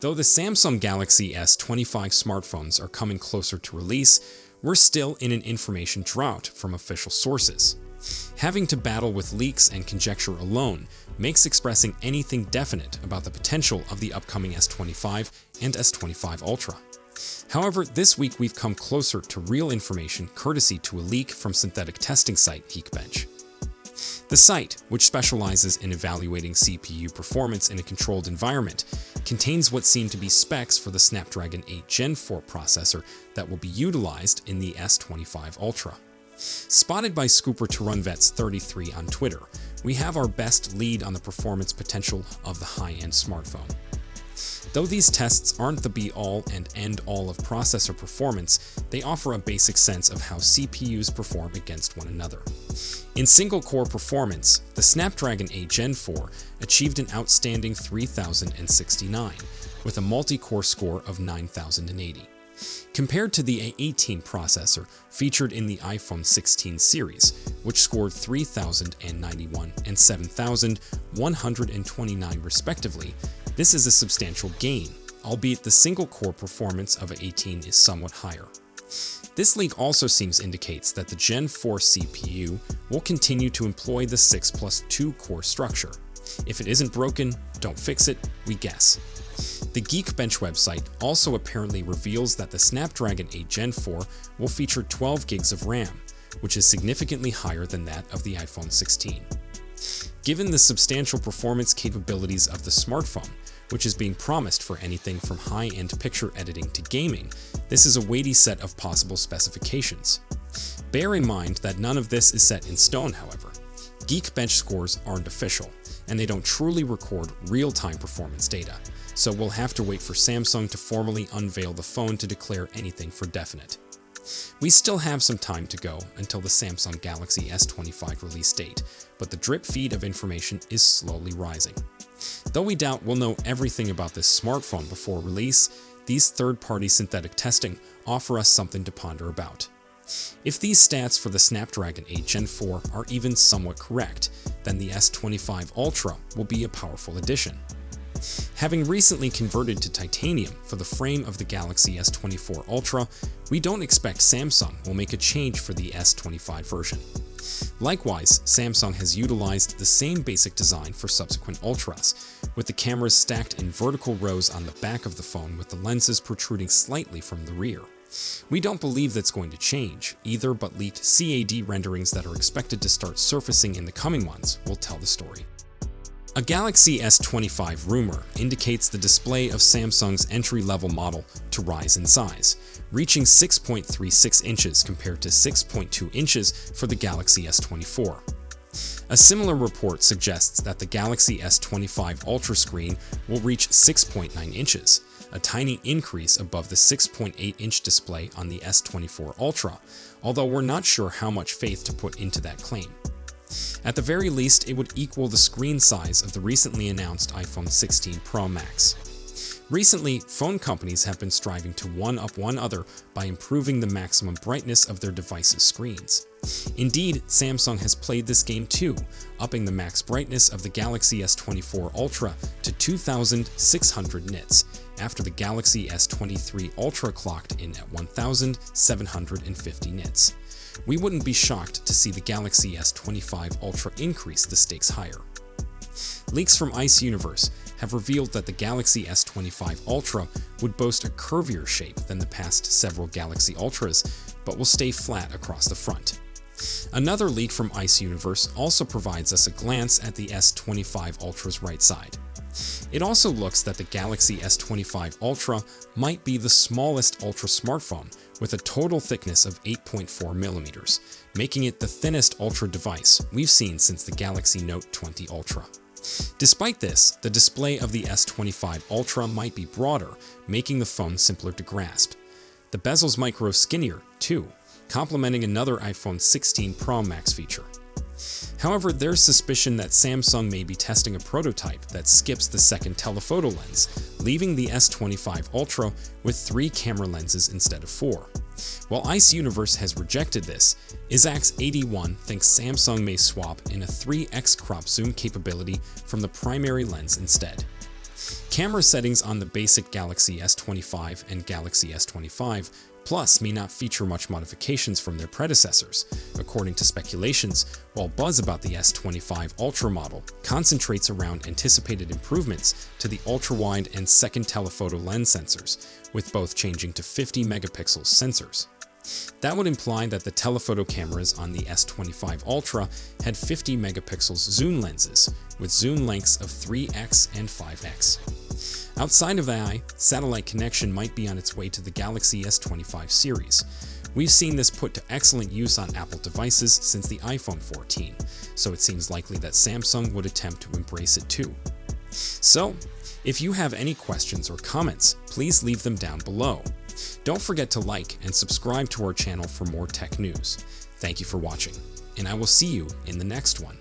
Though the Samsung Galaxy S25 smartphones are coming closer to release, we're still in an information drought from official sources. Having to battle with leaks and conjecture alone makes expressing anything definite about the potential of the upcoming S25 and S25 Ultra. However, this week we've come closer to real information courtesy to a leak from synthetic testing site Geekbench. The site, which specializes in evaluating CPU performance in a controlled environment, contains what seem to be specs for the Snapdragon 8 Gen 4 processor that will be utilized in the S25 Ultra. Spotted by Scooper to Run Vets 33 on Twitter, we have our best lead on the performance potential of the high-end smartphone. Though these tests aren't the be-all and end-all of processor performance, they offer a basic sense of how CPUs perform against one another. In single-core performance, the Snapdragon 8 Gen 4 achieved an outstanding 3069, with a multi-core score of 9080. Compared to the A18 processor featured in the iPhone 16 series, which scored 3091 and 7129 respectively, this is a substantial gain, albeit the single-core performance of A18 is somewhat higher. This leak also seems indicates that the Gen 4 CPU will continue to employ the 6+2 core structure. If it isn't broken, don't fix it, we guess. The Geekbench website also apparently reveals that the Snapdragon 8 Gen 4 will feature 12 gigs of RAM, which is significantly higher than that of the iPhone 16. Given the substantial performance capabilities of the smartphone, which is being promised for anything from high-end picture editing to gaming, this is a weighty set of possible specifications. Bear in mind that none of this is set in stone, however. Geekbench scores aren't official, and they don't truly record real-time performance data, so we'll have to wait for Samsung to formally unveil the phone to declare anything for definite. We still have some time to go until the Samsung Galaxy S25 release date, but the drip feed of information is slowly rising. Though we doubt we'll know everything about this smartphone before release, these third-party synthetic testing offer us something to ponder about. If these stats for the Snapdragon 8 Gen 4 are even somewhat correct, then the S25 Ultra will be a powerful addition. Having recently converted to titanium for the frame of the Galaxy S24 Ultra, we don't expect Samsung will make a change for the S25 version. Likewise, Samsung has utilized the same basic design for subsequent Ultras, with the cameras stacked in vertical rows on the back of the phone with the lenses protruding slightly from the rear. We don't believe that's going to change either, but leaked CAD renderings that are expected to start surfacing in the coming months will tell the story. A Galaxy S25 rumour indicates the display of Samsung's entry-level model to rise in size, reaching 6.36 inches compared to 6.2 inches for the Galaxy S24. A similar report suggests that the Galaxy S25 Ultra screen will reach 6.9 inches, a tiny increase above the 6.8-inch display on the S24 Ultra, although we're not sure how much faith to put into that claim. At the very least, it would equal the screen size of the recently announced iPhone 16 Pro Max. Recently, phone companies have been striving to one-up one other by improving the maximum brightness of their devices' screens. Indeed, Samsung has played this game too, upping the max brightness of the Galaxy S24 Ultra to 2,600 nits, after the Galaxy S23 Ultra clocked in at 1,750 nits. We wouldn't be shocked to see the Galaxy S25 Ultra increase the stakes higher. Leaks from Ice Universe have revealed that the Galaxy S25 Ultra would boast a curvier shape than the past several Galaxy Ultras, but will stay flat across the front. Another leak from Ice Universe also provides us a glance at the S25 Ultra's right side. It also looks that the Galaxy S25 Ultra might be the smallest Ultra smartphone, with a total thickness of 8.4 millimeters, making it the thinnest Ultra device we've seen since the Galaxy Note 20 Ultra. Despite this, the display of the S25 Ultra might be broader, making the phone simpler to grasp. The bezels might grow skinnier, too, complementing another iPhone 16 Pro Max feature. However, there's suspicion that Samsung may be testing a prototype that skips the second telephoto lens, leaving the S25 Ultra with 3 camera lenses instead of 4. While Ice Universe has rejected this, Isaac's81 thinks Samsung may swap in a 3x crop zoom capability from the primary lens instead. Camera settings on the basic Galaxy S25 and Galaxy S25 Plus may not feature much modifications from their predecessors, according to speculations, while buzz about the S25 Ultra model concentrates around anticipated improvements to the ultra-wide and second telephoto lens sensors, with both changing to 50 megapixel sensors. That would imply that the telephoto cameras on the S25 Ultra had 50 megapixels zoom lenses, with zoom lengths of 3x and 5x. Outside of AI, satellite connection might be on its way to the Galaxy S25 series. We've seen this put to excellent use on Apple devices since the iPhone 14, so it seems likely that Samsung would attempt to embrace it too. So, if you have any questions or comments, please leave them down below. Don't forget to like and subscribe to our channel for more tech news. Thank you for watching, and I will see you in the next one.